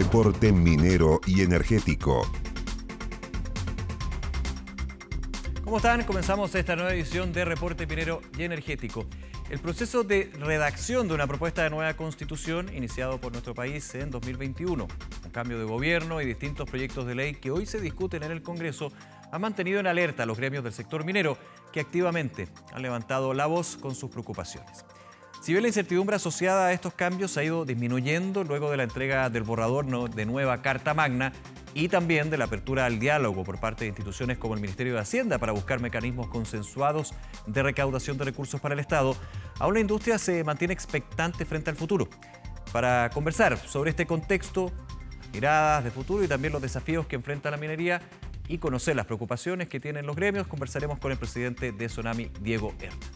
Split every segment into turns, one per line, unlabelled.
Reporte minero y energético.
¿Cómo están? Comenzamos esta nueva edición de Reporte Minero y Energético. El proceso de redacción de una propuesta de nueva constitución iniciado por nuestro país en 2021, un cambio de gobierno y distintos proyectos de ley que hoy se discuten en el Congreso, ha mantenido en alerta a los gremios del sector minero que activamente han levantado la voz con sus preocupaciones. Si bien la incertidumbre asociada a estos cambios ha ido disminuyendo luego de la entrega del borrador de nueva Carta Magna y también de la apertura al diálogo por parte de instituciones como el Ministerio de Hacienda para buscar mecanismos consensuados de recaudación de recursos para el Estado, aún la industria se mantiene expectante frente al futuro. Para conversar sobre este contexto, miradas de futuro y también los desafíos que enfrenta la minería y conocer las preocupaciones que tienen los gremios, conversaremos con el presidente de Sonami, Diego Hernández.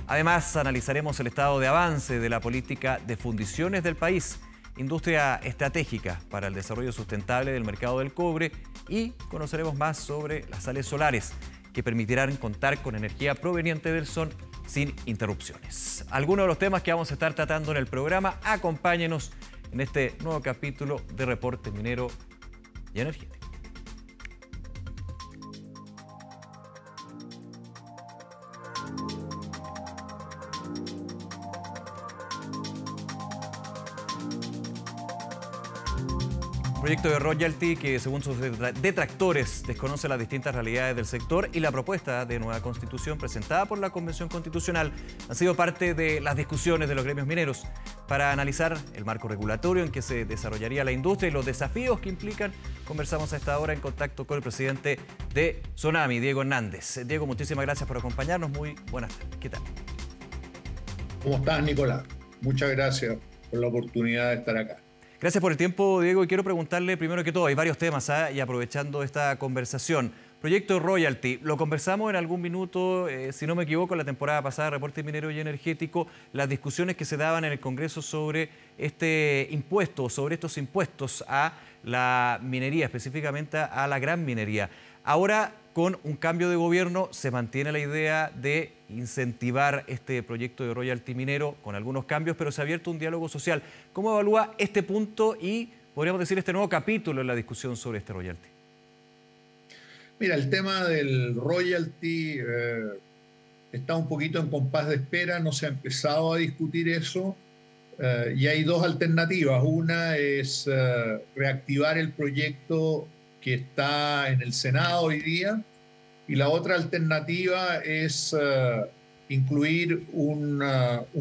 Además, analizaremos el estado de avance de la política de fundiciones del país, industria estratégica para el desarrollo sustentable del mercado del cobre, y conoceremos más sobre las sales solares que permitirán contar con energía proveniente del sol sin interrupciones. Algunos de los temas que vamos a estar tratando en el programa. Acompáñenos en este nuevo capítulo de Reporte Minero y Energético. Proyecto de royalty que, según sus detractores, desconoce las distintas realidades del sector, y la propuesta de nueva constitución presentada por la Convención Constitucional han sido parte de las discusiones de los gremios mineros. Para analizar el marco regulatorio en que se desarrollaría la industria y los desafíos que implican, conversamos a esta hora en contacto con el presidente de Sonami, Diego Hernández. Diego, muchísimas gracias por acompañarnos. Muy buenas tardes. ¿Qué tal?
¿Cómo estás, Nicolás? Muchas gracias por la oportunidad de estar acá.
Gracias por el tiempo, Diego, y quiero preguntarle primero que todo, hay varios temas, y aprovechando esta conversación. Proyecto royalty, lo conversamos en algún minuto, si no me equivoco, la temporada pasada, Reporte Minero y Energético, las discusiones que se daban en el Congreso sobre este impuesto, sobre estos impuestos a la minería, específicamente a la gran minería. Ahora, con un cambio de gobierno, se mantiene la idea de incentivar este proyecto de royalty minero con algunos cambios, pero se ha abierto un diálogo social. ¿Cómo evalúa este punto y, podríamos decir, este nuevo capítulo en la discusión sobre este royalty?
Mira, el tema del royalty está un poquito en compás de espera, no se ha empezado a discutir eso, y hay dos alternativas. Una es reactivar el proyecto que está en el Senado hoy día, y la otra alternativa es incluir un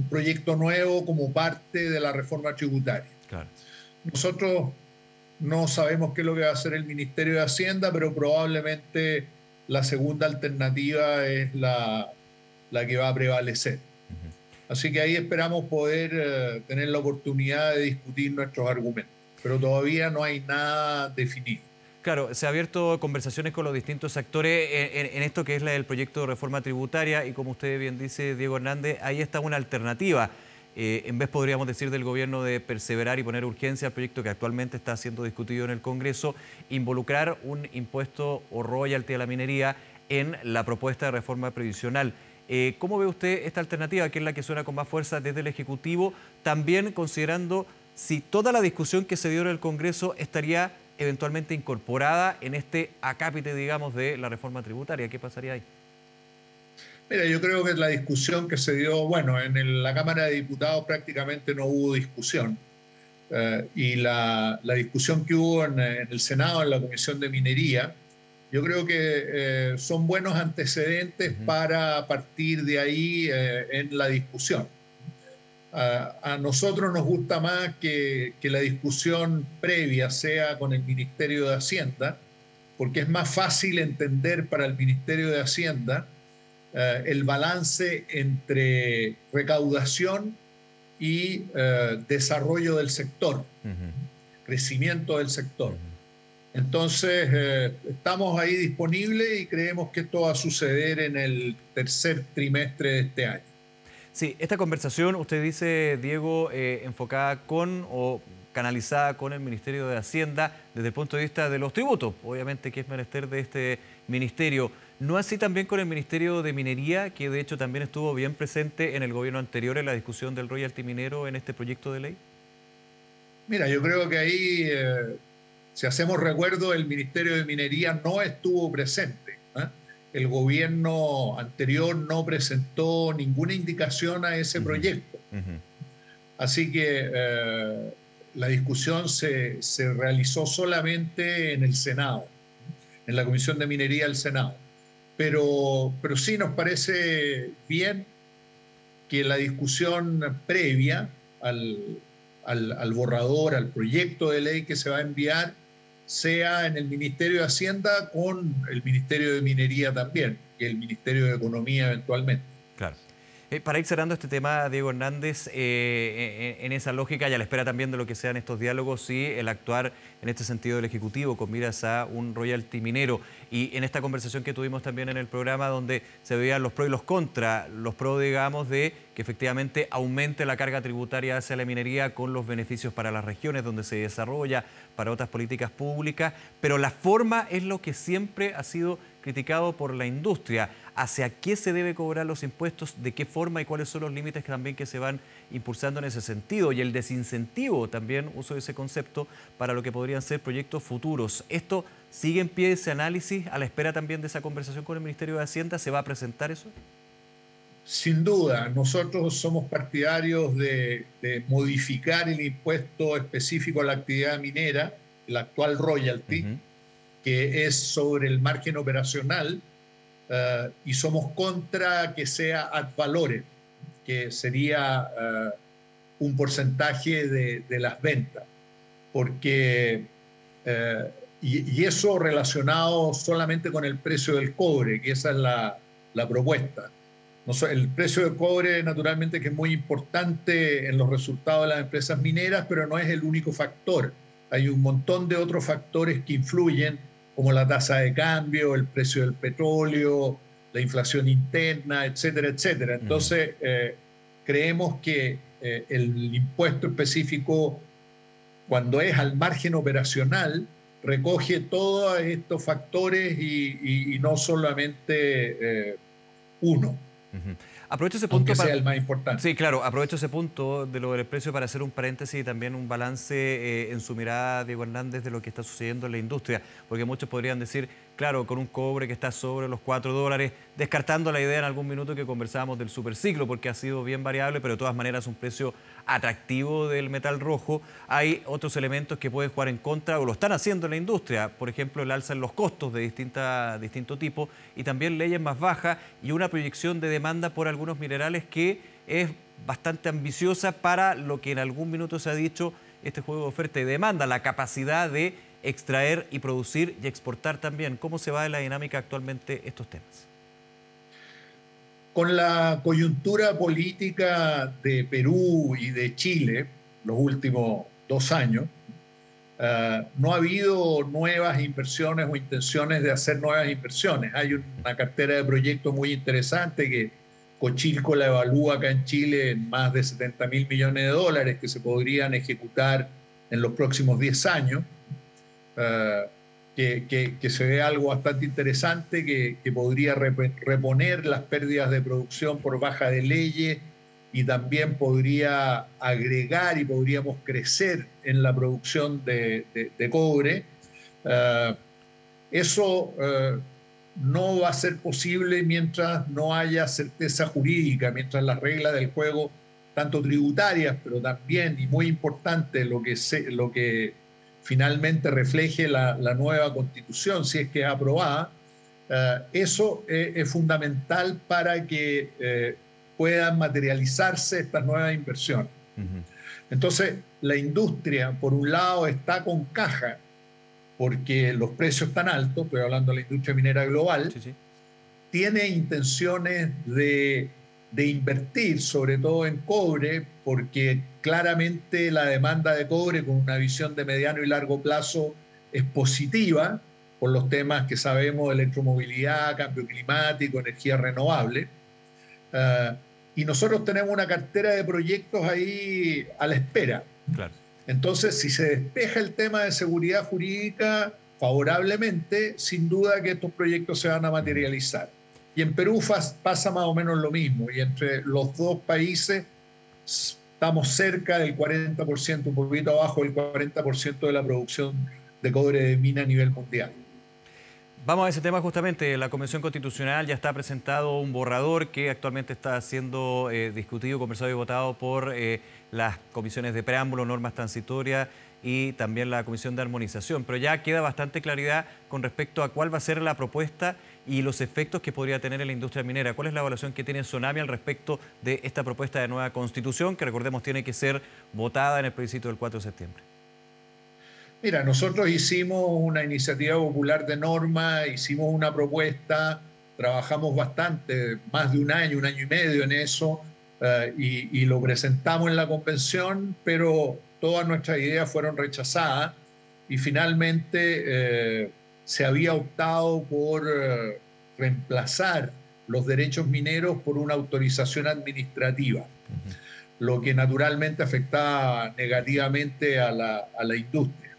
proyecto nuevo como parte de la reforma tributaria. Claro. Nosotros no sabemos qué es lo que va a hacer el Ministerio de Hacienda, pero probablemente la segunda alternativa es la que va a prevalecer. Así que ahí esperamos poder tener la oportunidad de discutir nuestros argumentos, pero todavía no hay nada definido.
Claro, se ha abierto conversaciones con los distintos actores en esto que es el proyecto de reforma tributaria, y como usted bien dice, Diego Hernández, ahí está una alternativa. En vez, podríamos decir, del gobierno de perseverar y poner urgencia al proyecto que actualmente está siendo discutido en el Congreso, involucrar un impuesto o royalty a la minería en la propuesta de reforma previsional. ¿Cómo ve usted esta alternativa, que es la que suena con más fuerza desde el Ejecutivo, también considerando si toda la discusión que se dio en el Congreso estaría eventualmente incorporada en este acápite, digamos, de la reforma tributaria? ¿Qué pasaría ahí?
Mira, yo creo que la discusión que se dio, bueno, en la Cámara de Diputados prácticamente no hubo discusión, y la discusión que hubo en el Senado, en la Comisión de Minería, yo creo que son buenos antecedentes para partir de ahí en la discusión. A nosotros nos gusta más que la discusión previa sea con el Ministerio de Hacienda, porque es más fácil entender para el Ministerio de Hacienda el balance entre recaudación y desarrollo del sector, crecimiento del sector. Entonces, estamos ahí disponibles y creemos que esto va a suceder en el tercer trimestre de este año.
Sí, esta conversación, usted dice, Diego, enfocada con o canalizada con el Ministerio de Hacienda desde el punto de vista de los tributos, obviamente que es menester de este ministerio. ¿No así también con el Ministerio de Minería, que de hecho también estuvo bien presente en el gobierno anterior en la discusión del royalty minero en este proyecto de ley?
Mira, yo creo que ahí, si hacemos recuerdo, el Ministerio de Minería no estuvo presente, ¿eh? El gobierno anterior no presentó ninguna indicación a ese proyecto. Así que la discusión se realizó solamente en el Senado, en la Comisión de Minería del Senado. Pero sí nos parece bien que la discusión previa al borrador, al proyecto de ley que se va a enviar, sea en el Ministerio de Hacienda con el Ministerio de Minería también y el Ministerio de Economía eventualmente.
Claro. Para ir cerrando este tema, Diego Hernández, en esa lógica y a la espera también de lo que sean estos diálogos, sí, el actuar en este sentido del Ejecutivo con miras a un royalty minero. Y en esta conversación que tuvimos también en el programa donde se veían los pros y los contras, los pros, digamos, de que efectivamente aumente la carga tributaria hacia la minería con los beneficios para las regiones donde se desarrolla, para otras políticas públicas, pero la forma es lo que siempre ha sido criticado por la industria. ¿Hacia qué se debe cobrar los impuestos? ¿De qué forma? ¿Y cuáles son los límites también que se van impulsando en ese sentido? Y el desincentivo también, uso de ese concepto, para lo que podrían ser proyectos futuros. ¿Esto sigue en pie ese análisis a la espera también de esa conversación con el Ministerio de Hacienda? ¿Se va a presentar eso?
Sin duda, nosotros somos partidarios de modificar el impuesto específico a la actividad minera, el actual royalty, que es sobre el margen operacional, y somos contra que sea ad valorem, que sería un porcentaje de las ventas, porque y eso relacionado solamente con el precio del cobre, que esa es la propuesta. El precio del cobre, naturalmente, que es muy importante en los resultados de las empresas mineras, pero no es el único factor. Hay un montón de otros factores que influyen, como la tasa de cambio, el precio del petróleo, la inflación interna, etcétera, etcétera. Entonces, creemos que el impuesto específico, cuando es al margen operacional, recoge todos estos factores y no solamente uno.
Aprovecho ese punto
aunque sea el más importante.
Sí, claro, aprovecho ese punto de lo del precio para hacer un paréntesis y también un balance en su mirada, Diego Hernández, de lo que está sucediendo en la industria, porque muchos podrían decir, claro, con un cobre que está sobre los $4, descartando la idea en algún minuto que conversábamos del superciclo, porque ha sido bien variable, pero de todas maneras un precio atractivo del metal rojo. Hay otros elementos que pueden jugar en contra o lo están haciendo en la industria, por ejemplo, el alza en los costos de distinto tipo y también leyes más bajas y una proyección de demanda por algunos minerales que es bastante ambiciosa para lo que en algún minuto se ha dicho este juego de oferta y demanda, la capacidad de extraer y producir y exportar también. ¿Cómo se va en la dinámica actualmente estos temas?
Con la coyuntura política de Perú y de Chile, los últimos 2 años, no ha habido nuevas inversiones o intenciones de hacer nuevas inversiones. Hay una cartera de proyectos muy interesante que Cochilco la evalúa acá en Chile en más de $70.000 millones que se podrían ejecutar en los próximos 10 años. Que se ve algo bastante interesante que podría reponer las pérdidas de producción por baja de leyes y también podría agregar y podríamos crecer en la producción de cobre. Eso no va a ser posible mientras no haya certeza jurídica, mientras las reglas del juego, tanto tributarias, pero también, y muy importante, lo que finalmente refleje la nueva Constitución, si es que es aprobada, eso es fundamental para que puedan materializarse estas nuevas inversiones. Entonces, la industria, por un lado, está con caja, porque los precios están altos, estoy hablando de la industria minera global, tiene intenciones de invertir, sobre todo en cobre, porque claramente la demanda de cobre con una visión de mediano y largo plazo es positiva por los temas que sabemos de electromovilidad, cambio climático, energía renovable. Y nosotros tenemos una cartera de proyectos ahí a la espera.
Claro.
Entonces, si se despeja el tema de seguridad jurídica favorablemente, sin duda que estos proyectos se van a materializar. Y en Perú pasa más o menos lo mismo, y entre los dos países estamos cerca del 40%, un poquito abajo del 40% de la producción de cobre de mina a nivel mundial.
Vamos a ese tema justamente. La Convención Constitucional ya está presentado un borrador que actualmente está siendo discutido, conversado y votado por las comisiones de preámbulo, normas transitorias y también la Comisión de Armonización. Pero ya queda bastante claridad con respecto a cuál va a ser la propuesta y los efectos que podría tener en la industria minera. ¿Cuál es la evaluación que tiene Sonami al respecto de esta propuesta de nueva Constitución, que recordemos tiene que ser votada en el plebiscito del 4 de septiembre?
Mira, nosotros hicimos una iniciativa popular de norma, hicimos una propuesta, trabajamos bastante, más de un año y medio en eso, y lo presentamos en la convención, pero todas nuestras ideas fueron rechazadas y finalmente se había optado por reemplazar los derechos mineros por una autorización administrativa, lo que naturalmente afectaba negativamente a la industria.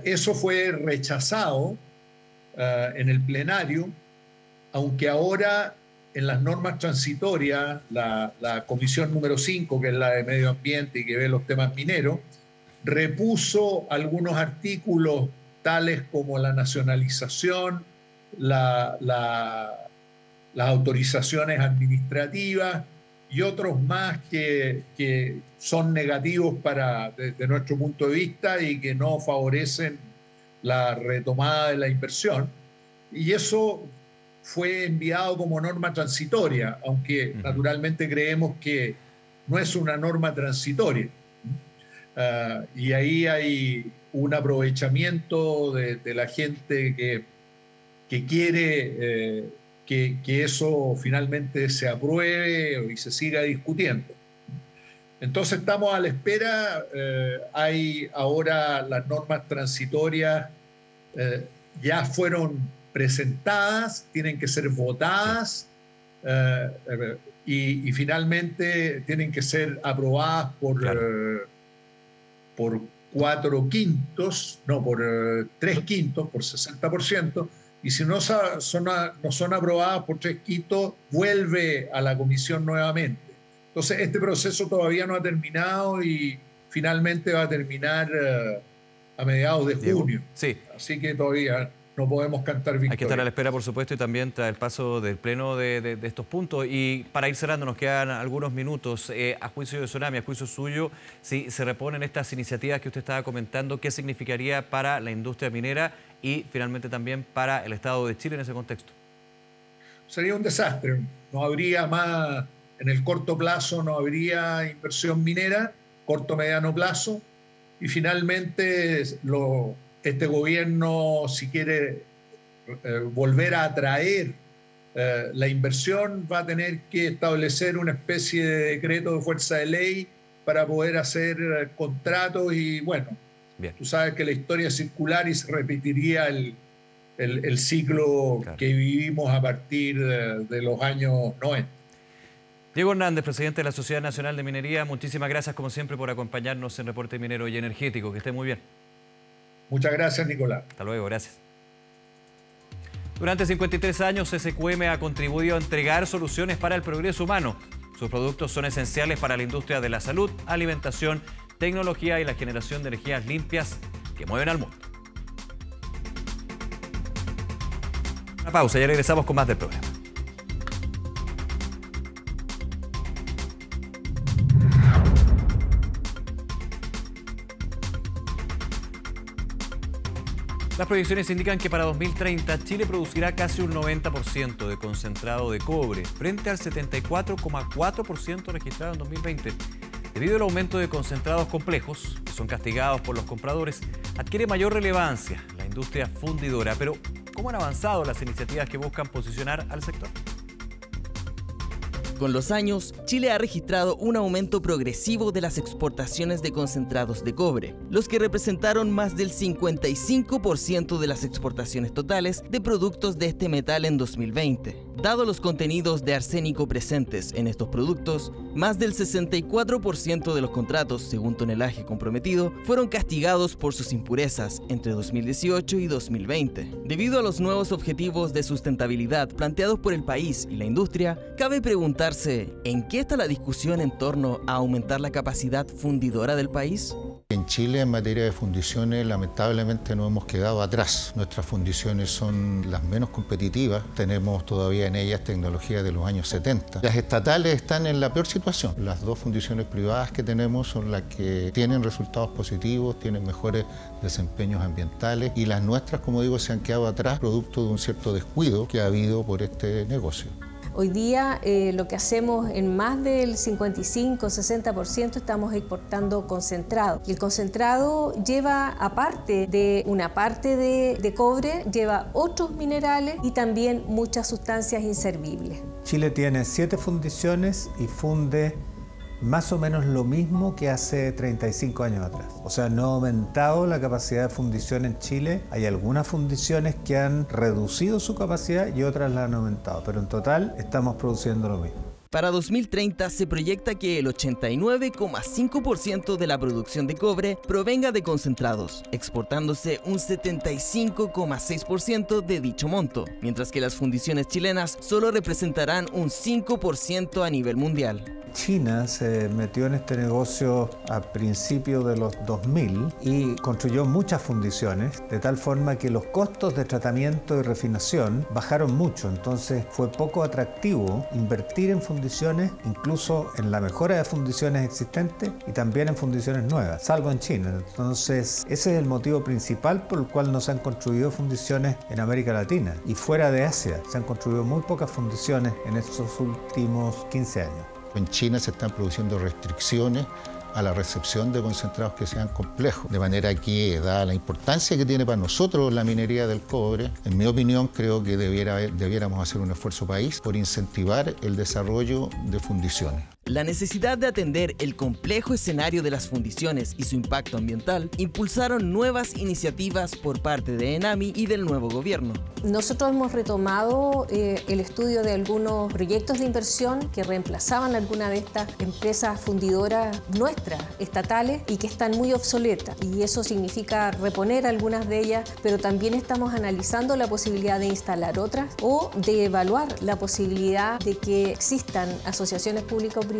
Eso fue rechazado en el plenario, aunque ahora en las normas transitorias, la comisión número 5, que es la de medio ambiente y que ve los temas mineros, repuso algunos artículos tales como la nacionalización, las autorizaciones administrativas y otros más que son negativos desde nuestro punto de vista y que no favorecen la retomada de la inversión. Y eso fue enviado como norma transitoria, aunque naturalmente creemos que no es una norma transitoria. Y ahí hay un aprovechamiento de la gente que quiere que eso finalmente se apruebe y se siga discutiendo. Entonces estamos a la espera. Hay ahora las normas transitorias ya fueron presentadas, tienen que ser votadas y finalmente tienen que ser aprobadas por 3/5, por 60%. Y si no son aprobadas por 3/5, vuelve a la comisión nuevamente. Entonces, este proceso todavía no ha terminado y finalmente va a terminar a mediados de junio.
Sí.
Así que todavía no podemos cantar victoria.
Hay que estar a la espera, por supuesto, y también tras el paso del pleno de estos puntos. Y para ir cerrando, nos quedan algunos minutos. A juicio de Sonami, a juicio suyo, si se reponen estas iniciativas que usted estaba comentando, ¿qué significaría para la industria minera y finalmente también para el Estado de Chile en ese contexto?
Sería un desastre. No habría más, en el corto plazo no habría inversión minera, corto-mediano plazo, y finalmente este gobierno, si quiere volver a atraer la inversión, va a tener que establecer una especie de decreto de fuerza de ley para poder hacer contratos y bueno, bien. Tú sabes que la historia es circular y se repetiría el ciclo que vivimos a partir de los años 90.
Diego Hernández, presidente de la Sociedad Nacional de Minería, muchísimas gracias como siempre por acompañarnos en Reporte Minero y Energético. Que esté muy bien.
Muchas gracias, Nicolás.
Hasta luego, gracias. Durante 53 años, SQM ha contribuido a entregar soluciones para el progreso humano. Sus productos son esenciales para la industria de la salud, alimentación, tecnología y la generación de energías limpias que mueven al mundo. Una pausa, ya regresamos con más del programa. Las proyecciones indican que para 2030 Chile producirá casi un 90% de concentrado de cobre, frente al 74,4% registrado en 2020. Debido al aumento de concentrados complejos, que son castigados por los compradores, adquiere mayor relevancia la industria fundidora. Pero, ¿cómo han avanzado las iniciativas que buscan posicionar al sector?
Con los años, Chile ha registrado un aumento progresivo de las exportaciones de concentrados de cobre, los que representaron más del 55% de las exportaciones totales de productos de este metal en 2020. Dado los contenidos de arsénico presentes en estos productos, más del 64% de los contratos, según tonelaje comprometido, fueron castigados por sus impurezas entre 2018 y 2020. Debido a los nuevos objetivos de sustentabilidad planteados por el país y la industria, cabe preguntarse, ¿en qué está la discusión en torno a aumentar la capacidad fundidora del país?
En Chile, en materia de fundiciones, lamentablemente no hemos quedado atrás. Nuestras fundiciones son las menos competitivas. Tenemos todavía en ellas tecnología de los años 70. Las estatales están en la peor situación. Las dos fundiciones privadas que tenemos son las que tienen resultados positivos, tienen mejores desempeños ambientales, y las nuestras, como digo, se han quedado atrás producto de un cierto descuido que ha habido por este negocio.
Hoy día lo que hacemos en más del 55-60% estamos exportando concentrado. Y el concentrado lleva, aparte de una parte de cobre, lleva otros minerales y también muchas sustancias inservibles.
Chile tiene 7 fundiciones y funde más o menos lo mismo que hace 35 años atrás. O sea, no ha aumentado la capacidad de fundición en Chile. Hay algunas fundiciones que han reducido su capacidad y otras la han aumentado, pero en total estamos produciendo lo mismo.
Para 2030 se proyecta que el 89,5% de la producción de cobre provenga de concentrados, exportándose un 75,6% de dicho monto, mientras que las fundiciones chilenas solo representarán un 5% a nivel mundial.
China se metió en este negocio a principios de los 2000 y construyó muchas fundiciones, de tal forma que los costos de tratamiento y refinación bajaron mucho. Entonces fue poco atractivo invertir en fundiciones, incluso en la mejora de fundiciones existentes y también en fundiciones nuevas, salvo en China. Entonces ese es el motivo principal por el cual no se han construido fundiciones en América Latina, y fuera de Asia se han construido muy pocas fundiciones en estos últimos 15 años.
En China se están produciendo restricciones a la recepción de concentrados que sean complejos, de manera que, dada la importancia que tiene para nosotros la minería del cobre, en mi opinión creo que debiéramos hacer un esfuerzo país por incentivar el desarrollo de fundiciones.
La necesidad de atender el complejo escenario de las fundiciones y su impacto ambiental impulsaron nuevas iniciativas por parte de ENAMI y del nuevo gobierno.
Nosotros hemos retomado el estudio de algunos proyectos de inversión que reemplazaban alguna de estas empresas fundidoras nuestras, estatales, y que están muy obsoletas. Y eso significa reponer algunas de ellas, pero también estamos analizando la posibilidad de instalar otras o de evaluar la posibilidad de que existan asociaciones públicas o privadas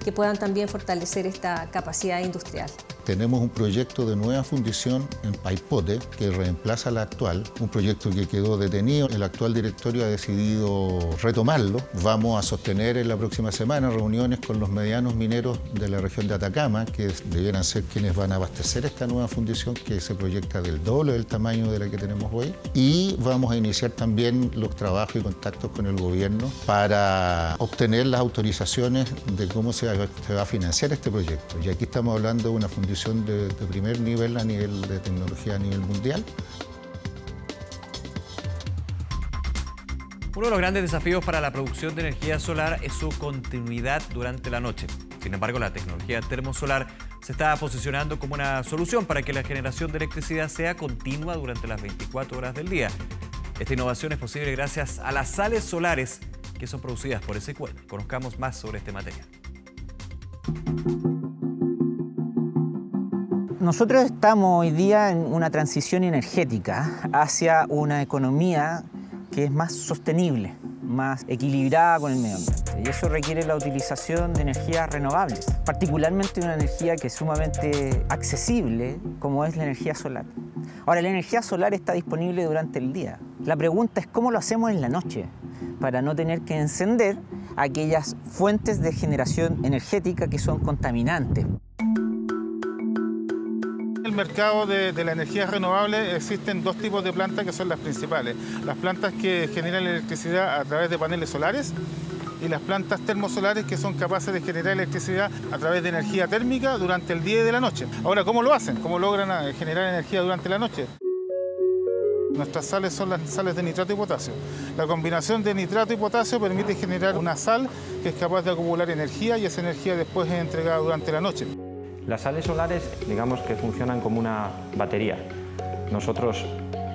que puedan también fortalecer esta capacidad industrial.
Tenemos un proyecto de nueva fundición en Paipote que reemplaza la actual, un proyecto que quedó detenido. El actual directorio ha decidido retomarlo. Vamos a sostener en la próxima semana reuniones con los medianos mineros de la región de Atacama, que debieran ser quienes van a abastecer esta nueva fundición que se proyecta del doble del tamaño de la que tenemos hoy. Y vamos a iniciar también los trabajos y contactos con el gobierno para obtener las autorizaciones de cómo se va a financiar este proyecto. Y aquí estamos hablando de una fundición de primer nivel a nivel de tecnología a nivel mundial.
Uno de los grandes desafíos para la producción de energía solar es su continuidad durante la noche. Sin embargo, la tecnología termosolar se está posicionando como una solución para que la generación de electricidad sea continua durante las 24 horas del día. Esta innovación es posible gracias a las sales solares que son producidas por SQM. Conozcamos más sobre este material.
Nosotros estamos hoy día en una transición energética hacia una economía que es más sostenible, más equilibrada con el medio ambiente. Y eso requiere la utilización de energías renovables, particularmente una energía que es sumamente accesible, como es la energía solar. Ahora, la energía solar está disponible durante el día. La pregunta es cómo lo hacemos en la noche, para no tener que encender aquellas fuentes de generación energética que son contaminantes.
En el mercado de la energía renovable existen dos tipos de plantas que son las principales. Las plantas que generan electricidad a través de paneles solares y las plantas termosolares que son capaces de generar electricidad a través de energía térmica durante el día y de la noche. Ahora, ¿cómo lo hacen? ¿Cómo logran generar energía durante la noche? Nuestras sales son las sales de nitrato y potasio. La combinación de nitrato y potasio permite generar una sal que es capaz de acumular energía y esa energía después es entregada durante la noche.
Las sales solares, digamos que funcionan como una batería. Nosotros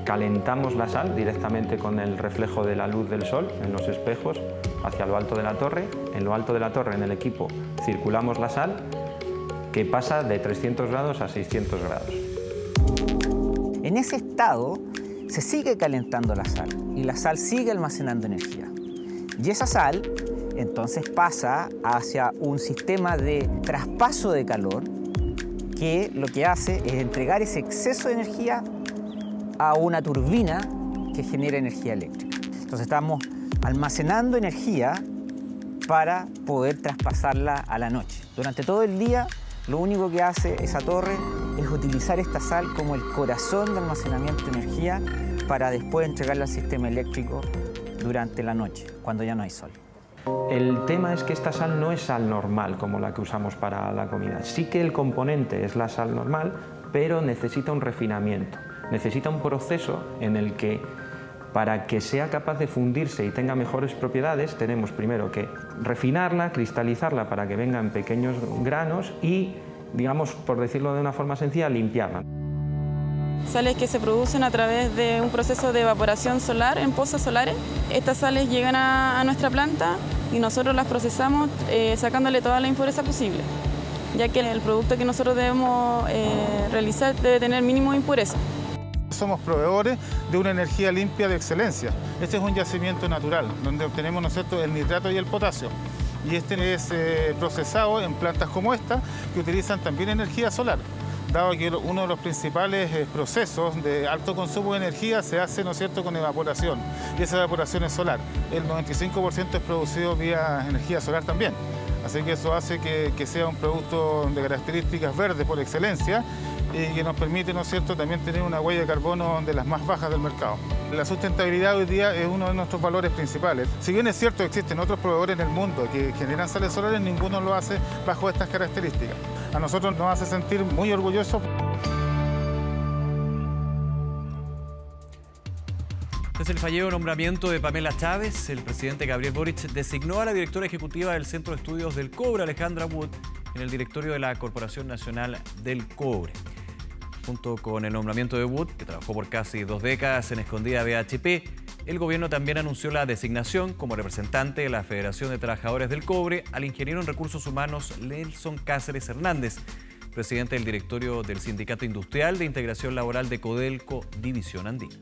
calentamos la sal directamente con el reflejo de la luz del sol en los espejos hacia lo alto de la torre. En lo alto de la torre, en el equipo, circulamos la sal, que pasa de 300 grados a 600 grados.
En ese estado se sigue calentando la sal y la sal sigue almacenando energía. Y esa sal entonces pasa hacia un sistema de traspaso de calor que lo que hace es entregar ese exceso de energía a una turbina que genera energía eléctrica. Entonces estamos almacenando energía para poder traspasarla a la noche. Durante todo el día, lo único que hace esa torre es utilizar esta sal como el corazón de almacenamiento de energía para después entregarla al sistema eléctrico durante la noche, cuando ya no hay sol.
El tema es que esta sal no es sal normal como la que usamos para la comida. Sí que el componente es la sal normal, pero necesita un refinamiento. Necesita un proceso en el que, para que sea capaz de fundirse y tenga mejores propiedades, tenemos primero que refinarla, cristalizarla para que venga en pequeños granos y, digamos, por decirlo de una forma sencilla, limpiarla.
Sales que se producen a través de un proceso de evaporación solar en pozas solares. Estas sales llegan a nuestra planta y nosotros las procesamos sacándole toda la impureza posible, ya que el producto que nosotros debemos realizar debe tener mínimo de impureza.
Somos proveedores de una energía limpia de excelencia. Este es un yacimiento natural, donde obtenemos, ¿no es cierto?, el nitrato y el potasio. Y este es procesado en plantas como esta, que utilizan también energía solar, dado que uno de los principales procesos de alto consumo de energía se hace, ¿no es cierto?, con evaporación, y esa evaporación es solar. El 95% es producido vía energía solar también, así que eso hace que sea un producto de características verdes por excelencia y que nos permite, ¿no es cierto?, también tener una huella de carbono de las más bajas del mercado. La sustentabilidad hoy día es uno de nuestros valores principales. Si bien es cierto que existen otros proveedores en el mundo que generan sales solares, ninguno lo hace bajo estas características. A nosotros nos hace sentir muy orgullosos.
Tras el fallido nombramiento de Pamela Chávez, el presidente Gabriel Boric designó a la directora ejecutiva del Centro de Estudios del Cobre, Alejandra Wood, en el directorio de la Corporación Nacional del Cobre. Junto con el nombramiento de Wood, que trabajó por casi 2 décadas en Escondida BHP, el gobierno también anunció la designación como representante de la Federación de Trabajadores del Cobre al ingeniero en recursos humanos Nelson Cáceres Hernández, presidente del directorio del Sindicato Industrial de Integración Laboral de Codelco, División Andina.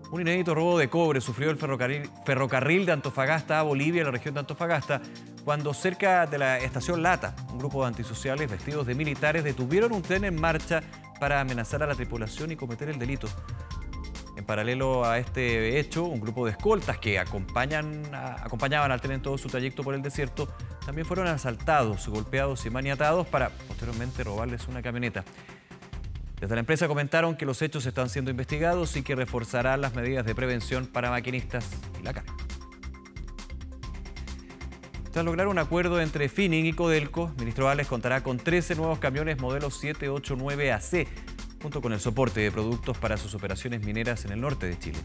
Un inédito robo de cobre sufrió el ferrocarril de Antofagasta a Bolivia, en la región de Antofagasta, cuando cerca de la estación Lata, un grupo de antisociales vestidos de militares detuvieron un tren en marcha para amenazar a la tripulación y cometer el delito. En paralelo a este hecho, un grupo de escoltas que acompañaban al tren en todo su trayecto por el desierto también fueron asaltados, golpeados y maniatados para posteriormente robarles una camioneta. Desde la empresa comentaron que los hechos están siendo investigados y que reforzarán las medidas de prevención para maquinistas y la carga. Tras lograr un acuerdo entre Finning y Codelco, Ministro Vales contará con 13 nuevos camiones modelo 789AC, junto con el soporte de productos para sus operaciones mineras en el norte de Chile.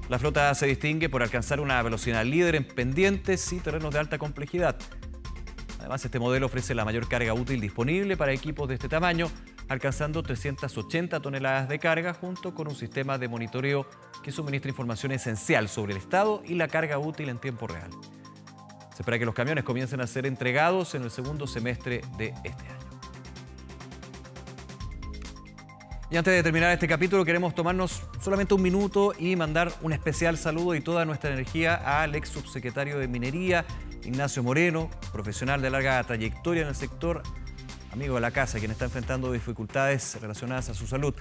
La flota se distingue por alcanzar una velocidad líder en pendientes y terrenos de alta complejidad. Además, este modelo ofrece la mayor carga útil disponible para equipos de este tamaño, alcanzando 380 toneladas de carga, junto con un sistema de monitoreo que suministra información esencial sobre el estado y la carga útil en tiempo real. Se espera que los camiones comiencen a ser entregados en el segundo semestre de este año. Y antes de terminar este capítulo, queremos tomarnos solamente un minuto y mandar un especial saludo y toda nuestra energía al ex subsecretario de Minería, Ignacio Moreno, profesional de larga trayectoria en el sector, amigo de la casa, quien está enfrentando dificultades relacionadas a su salud.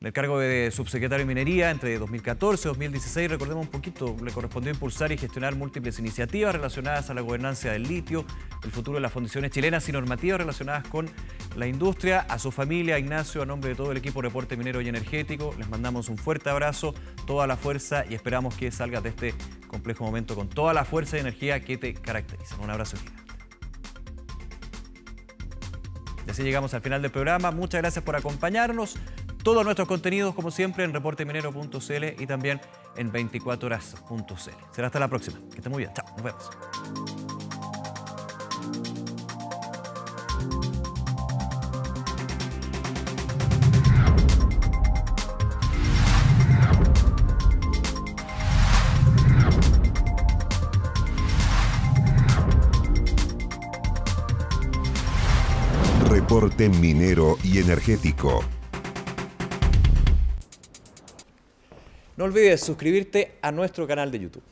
En el cargo de subsecretario de Minería entre 2014 y 2016, recordemos un poquito, le correspondió impulsar y gestionar múltiples iniciativas relacionadas a la gobernanza del litio, el futuro de las fundiciones chilenas y normativas relacionadas con la industria. A su familia, Ignacio, a nombre de todo el equipo Reporte Minero y Energético, les mandamos un fuerte abrazo, toda la fuerza y esperamos que salgas de este complejo momento con toda la fuerza y energía que te caracterizan. Un abrazo gigante. Y así llegamos al final del programa. Muchas gracias por acompañarnos. Todos nuestros contenidos, como siempre, en reporteminero.cl y también en 24horas.cl. Será hasta la próxima. Que estén muy bien. Chao. Nos vemos.
Reporte minero y energético.
No olvides suscribirte a nuestro canal de YouTube.